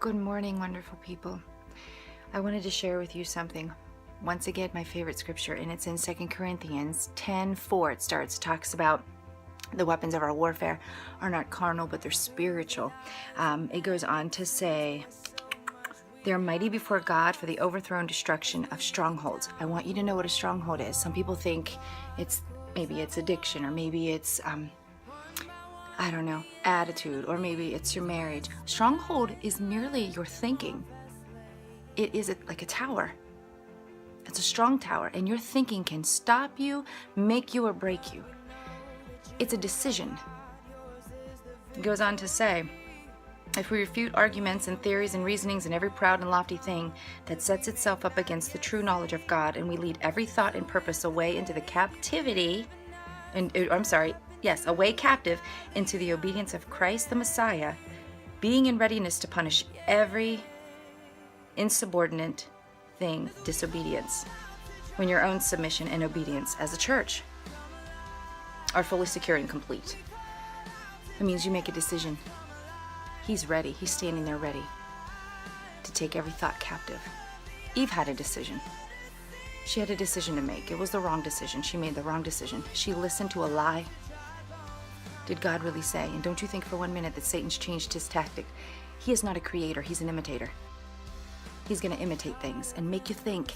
Good morning, wonderful people. I wanted to share with you something. Once again, my favorite scripture, and it's in 2 Corinthians 10:4. It talks about the weapons of our warfare are not carnal, but they're spiritual. It goes on to say, they're mighty before God for the overthrow and destruction of strongholds. I want you to know what a stronghold is. Some people think maybe it's addiction, or maybe it's I don't know, attitude, or maybe it's your marriage. Stronghold is merely your thinking. It is like a tower. It's a strong tower, and your thinking can stop you, make you, or break you. It's a decision. It goes on to say, if we refute arguments and theories and reasonings and every proud and lofty thing that sets itself up against the true knowledge of God, and we lead every thought and purpose away into the captivity, away captive into the obedience of Christ the Messiah, being in readiness to punish every insubordinate thing, disobedience, when your own submission and obedience as a church are fully secure and complete. It means you make a decision. He's ready. He's standing there ready to take every thought captive. Eve had a decision. She had a decision to make. It was the wrong decision. She made the wrong decision. She listened to a lie. Did God really say? And don't you think for 1 minute that Satan's changed his tactic. He is not a creator. He's an imitator. He's going to imitate things and make you think,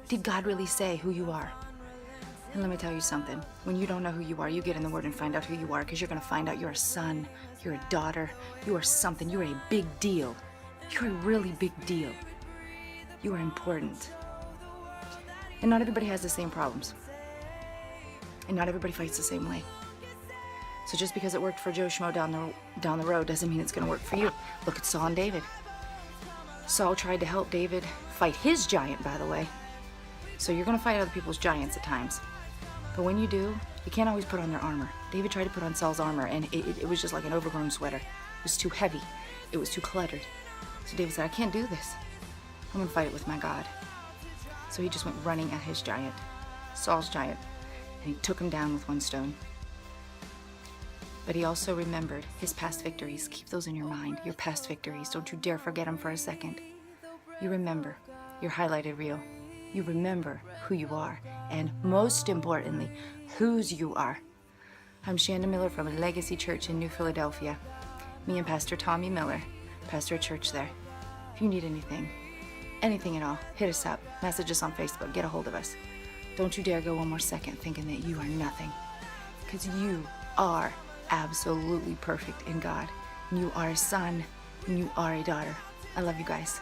did God really say who you are? And let me tell you something. When you don't know who you are, you get in the Word and find out who you are, because you're going to find out you're a son, you're a daughter, you are something. You're a big deal. You're a really big deal. You are important. And not everybody has the same problems. And not everybody fights the same way. So just because it worked for Joe Schmo down the road doesn't mean it's going to work for you. Look at Saul and David. Saul tried to help David fight his giant, by the way. So you're going to fight other people's giants at times. But when you do, you can't always put on their armor. David tried to put on Saul's armor, and it was just like an overgrown sweater. It was too heavy. It was too cluttered. So David said, I can't do this. I'm going to fight it with my God. So he just went running at his giant, Saul's giant, and he took him down with one stone. But he also remembered his past victories. Keep those in your mind, your past victories. Don't you dare forget them for a second. You remember your highlighted reel. You remember who you are, and most importantly, whose you are. I'm Shanda Miller from Legacy Church in New Philadelphia. Me and Pastor Tommy Miller, pastor a church there. If you need anything at all, hit us up, message us on Facebook, get a hold of us. Don't you dare go one more second thinking that you are nothing, because you are absolutely perfect in God. And you are a son, and you are a daughter. I love you guys.